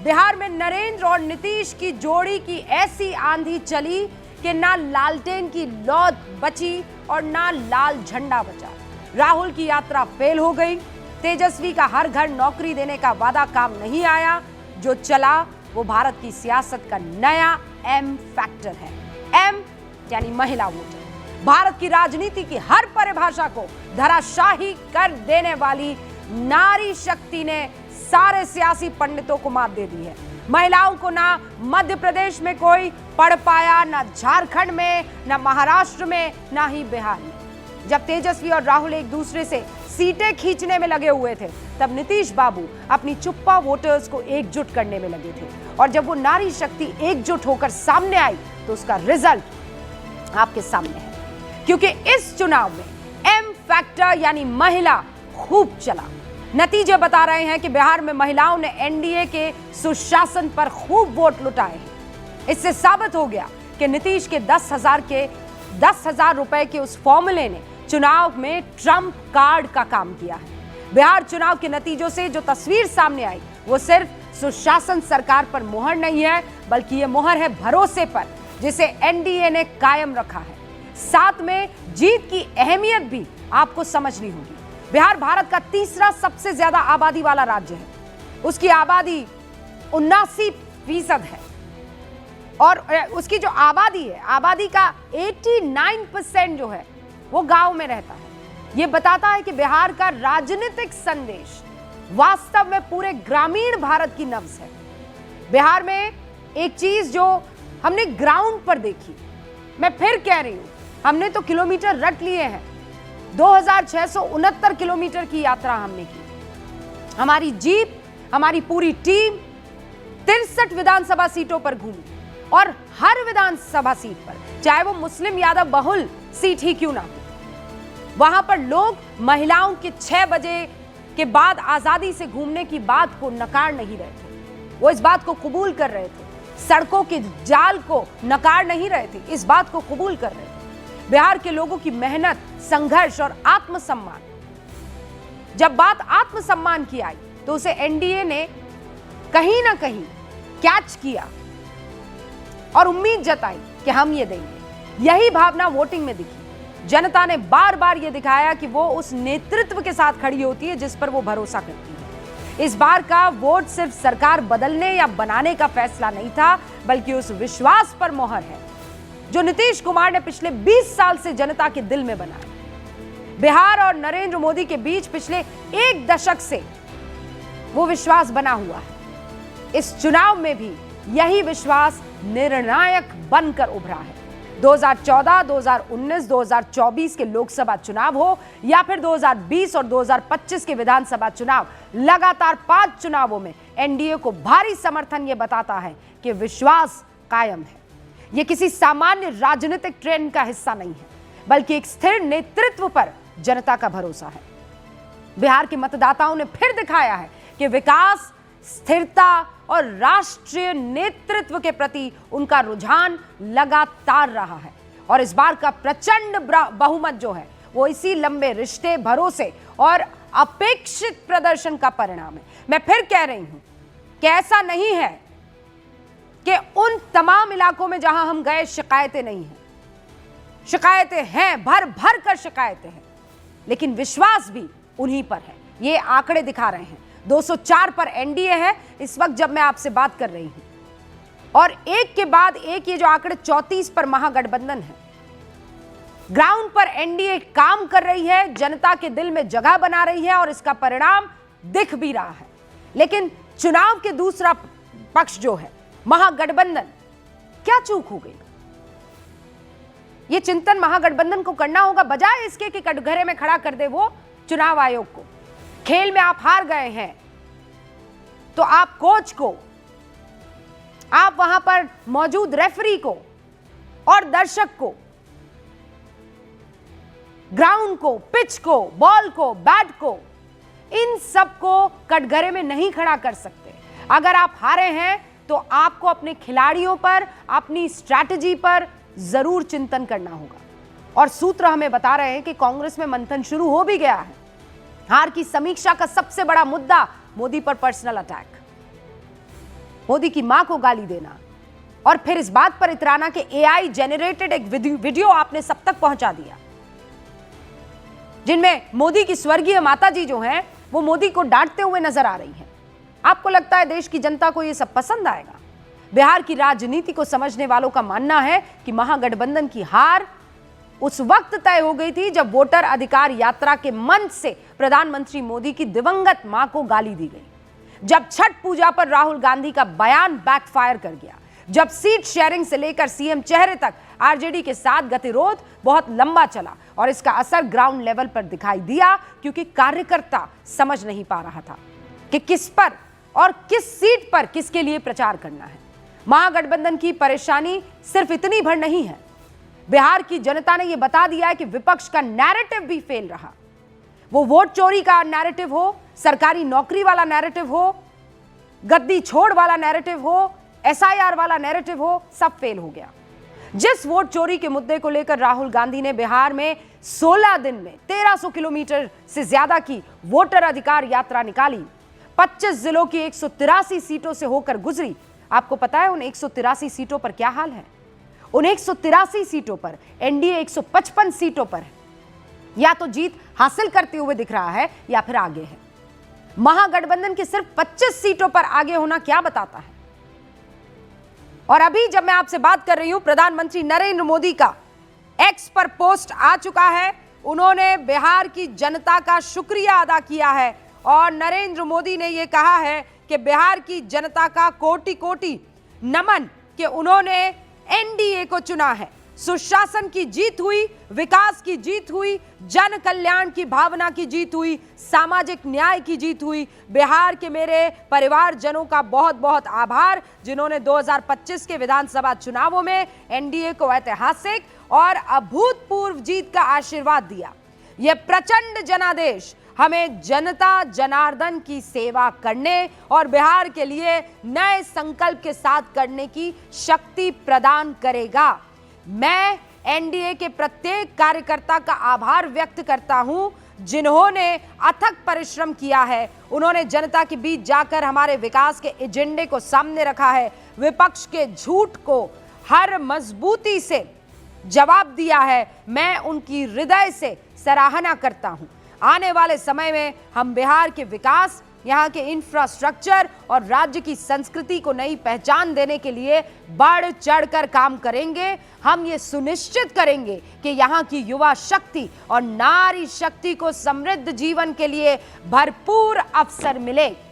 बिहार में नरेंद्र और नीतीश की जोड़ी की ऐसी आंधी चली कि ना लालटेन की लौ बची और ना लाल झंडा बचा। राहुल की यात्रा फेल हो गई। तेजस्वी का हर घर नौकरी देने का वादा काम नहीं आया। जो चला वो भारत की सियासत का नया एम फैक्टर है। एम यानी महिला वोटर। भारत की राजनीति की हर परिभाषा को धराशाही कर देने वाली नारी शक्ति ने सारे सियासी पंडितों को मात दे दी है। महिलाओं को ना मध्य प्रदेश में कोई पढ़ पाया, ना झारखंड में, ना महाराष्ट्र में, ना ही बिहार में। जब तेजस्वी और राहुल एक दूसरे से सीटें खींचने में लगे हुए थे, तब नीतीश बाबू अपनी चुप्पा वोटर्स को एकजुट करने में लगे थे। और जब वो नारी शक्ति एकजुट होकर सामने आई तो उसका रिजल्ट आपके सामने है। क्योंकि इस चुनाव में एम फैक्टर यानी महिला खूब चला। नतीजे बता रहे हैं कि बिहार में महिलाओं ने एनडीए के सुशासन पर खूब वोट लुटाए हैं। इससे साबित हो गया कि नीतीश के 10,000 रुपए के उस फॉर्मूले ने चुनाव में ट्रम्प कार्ड का काम किया है। बिहार चुनाव के नतीजों से जो तस्वीर सामने आई वो सिर्फ सुशासन सरकार पर मुहर नहीं है, बल्कि ये मुहर है भरोसे पर, जिसे एनडीए ने कायम रखा है। साथ में जीत की अहमियत भी आपको समझनी होगी। बिहार भारत का तीसरा सबसे ज्यादा आबादी वाला राज्य है। उसकी आबादी 79% है और उसकी जो आबादी है, आबादी का 89% जो है वो गांव में रहता है। ये बताता है कि बिहार का राजनीतिक संदेश वास्तव में पूरे ग्रामीण भारत की नब्ज है। बिहार में एक चीज जो हमने ग्राउंड पर देखी, मैं फिर कह रही हूं, हमने तो किलोमीटर रट लिए हैं। 2669 किलोमीटर की यात्रा हमने की। हमारी जीप, हमारी पूरी टीम 63 विधानसभा सीटों पर घूमी और हर विधानसभा सीट पर, चाहे वो मुस्लिम यादव बहुल सीट ही क्यों ना हो, वहां पर लोग महिलाओं के 6 बजे के बाद आजादी से घूमने की बात को नकार नहीं रहे थे। वो इस बात को कबूल कर रहे थे। सड़कों के जाल को नकार नहीं रहे थे, इस बात को कबूल कर रहे थे। बिहार के लोगों की मेहनत, संघर्ष और आत्मसम्मान, जब बात आत्मसम्मान की आई तो उसे एनडीए ने कहीं ना कहीं कैच किया और उम्मीद जताई कि हम ये देंगे। यही भावना वोटिंग में दिखी। जनता ने बार बार ये दिखाया कि वो उस नेतृत्व के साथ खड़ी होती है जिस पर वो भरोसा करती है। इस बार का वोट सिर्फ सरकार बदलने या बनाने का फैसला नहीं था, बल्कि उस विश्वास पर मोहर है जो नीतीश कुमार ने पिछले 20 साल से जनता के दिल में बनाया। बिहार और नरेंद्र मोदी के बीच पिछले 1 दशक से वो विश्वास बना हुआ है। इस चुनाव में भी यही विश्वास निर्णायक बनकर उभरा है। 2014, 2019, 2024 के लोकसभा चुनाव हो या फिर 2020 और 2025 के विधानसभा चुनाव, लगातार 5 चुनावों में एनडीए को भारी समर्थन। यह बताता है कि विश्वास कायम है। यह किसी सामान्य राजनीतिक ट्रेंड का हिस्सा नहीं है, बल्कि एक स्थिर नेतृत्व पर जनता का भरोसा है। बिहार के मतदाताओं ने फिर दिखाया है कि विकास, स्थिरता और राष्ट्रीय नेतृत्व के प्रति उनका रुझान लगातार रहा है। और इस बार का प्रचंड बहुमत जो है वो इसी लंबे रिश्ते, भरोसे और अपेक्षित प्रदर्शन का परिणाम है। मैं फिर कह रही हूं कि ऐसा नहीं है कि उन तमाम इलाकों में जहां हम गए शिकायतें नहीं हैं। शिकायतें हैं, भर भर कर शिकायतें हैं, लेकिन विश्वास भी उन्हीं पर है। ये आंकड़े दिखा रहे हैं। 204 पर एनडीए है इस वक्त जब मैं आपसे बात कर रही हूं, और एक के बाद एक ये जो आंकड़े 34 पर महागठबंधन है। ग्राउंड पर एनडीए काम कर रही है, जनता के दिल में जगह बना रही है और इसका परिणाम दिख भी रहा है। लेकिन चुनाव के दूसरा पक्ष जो है महागठबंधन, क्या चूक हो गई? ये चिंतन महागठबंधन को करना होगा, बजाय इसके कि कटघरे में खड़ा कर दे वो चुनाव आयोग को। खेल में आप हार गए हैं तो आप कोच को, आप वहां पर मौजूद रेफरी को और दर्शक को, ग्राउंड को, पिच को, बॉल को, बैट को, इन सब को कटघरे में नहीं खड़ा कर सकते। अगर आप हारे हैं तो आपको अपने खिलाड़ियों पर, अपनी स्ट्रैटेजी पर जरूर चिंतन करना होगा। और सूत्र हमें बता रहे हैं कि कांग्रेस में मंथन शुरू हो भी गया है। हार की समीक्षा का सबसे बड़ा मुद्दा मोदी पर पर्सनल अटैक। मोदी की मां को गाली देना और फिर इस बात पर इतराना कि एआई जेनरेटेड एक वीडियो आपने सब तक पहुंचा दिया, जिनमें मोदी की स्वर्गीय माताजी जो हैं वो मोदी को डांटते हुए नजर आ रही हैं। आपको लगता है देश की जनता को यह सब पसंद आएगा? बिहार की राजनीति को समझने वालों का मानना है कि महागठबंधन की हार उस वक्त तय हो गई थी जब वोटर अधिकार यात्रा के मंच से प्रधानमंत्री मोदी की दिवंगत मां को गाली दी गई, जब छठ पूजा पर राहुल गांधी का बयान बैकफायर कर गया, जब सीट शेयरिंग से लेकर सीएम चेहरे तक आरजेडी के साथ गतिरोध बहुत लंबा चला और इसका असर ग्राउंड लेवल पर दिखाई दिया, क्योंकि कार्यकर्ता समझ नहीं पा रहा था कि किस पर और किस सीट पर किसके लिए प्रचार करना है। महागठबंधन की परेशानी सिर्फ इतनी भर नहीं है, बिहार की जनता ने यह बता दिया है कि विपक्ष का नैरेटिव भी फेल रहा। वो वोट चोरी का नैरेटिव हो, सरकारी नौकरी वाला नैरेटिव हो, गद्दी छोड़ वाला नैरेटिव हो, एसआईआर वाला नैरेटिव हो, सब फेल हो गया। जिस वोट चोरी के मुद्दे को लेकर राहुल गांधी ने बिहार में 16 दिन में 1300 किलोमीटर से ज्यादा की वोटर अधिकार यात्रा निकाली, 25 जिलों की 183 सीटों से होकर गुजरी। आपको पता है उन 183 सीटों पर क्या हाल है? उन 183 सीटों पर एनडीए 155 सीटों पर है, या तो जीत हासिल करते हुए दिख रहा है या फिर आगे है। महागठबंधन के सिर्फ 25 सीटों पर आगे होना क्या बताता है? और अभी जब मैं आपसे बात कर रही हूं, प्रधानमंत्री नरेंद्र मोदी का एक्स पर पोस्ट आ चुका है। उन्होंने बिहार की जनता का शुक्रिया अदा किया है और नरेंद्र मोदी ने यह कहा है कि बिहार की जनता का कोटि कोटि नमन कि उन्होंने एनडीए को चुना है। सुशासन की जीत हुई, विकास की जीत हुई, जन कल्याण की भावना की जीत हुई, सामाजिक न्याय की जीत हुई। बिहार के मेरे परिवारजनों का बहुत बहुत आभार, जिन्होंने 2025 के विधानसभा चुनावों में एनडीए को ऐतिहासिक और अभूतपूर्व जीत का आशीर्वाद दिया। यह प्रचंड जनादेश हमें जनता जनार्दन की सेवा करने और बिहार के लिए नए संकल्प के साथ करने की शक्ति प्रदान करेगा। मैं एनडीए के प्रत्येक कार्यकर्ता का आभार व्यक्त करता हूं, जिन्होंने अथक परिश्रम किया है। उन्होंने जनता के बीच जाकर हमारे विकास के एजेंडे को सामने रखा है, विपक्ष के झूठ को हर मजबूती से जवाब दिया है। मैं उनकी हृदय से सराहना करता हूं। आने वाले समय में हम बिहार के विकास, यहाँ के इंफ्रास्ट्रक्चर और राज्य की संस्कृति को नई पहचान देने के लिए बढ़ चढ़कर काम करेंगे। हम ये सुनिश्चित करेंगे कि यहाँ की युवा शक्ति और नारी शक्ति को समृद्ध जीवन के लिए भरपूर अवसर मिले।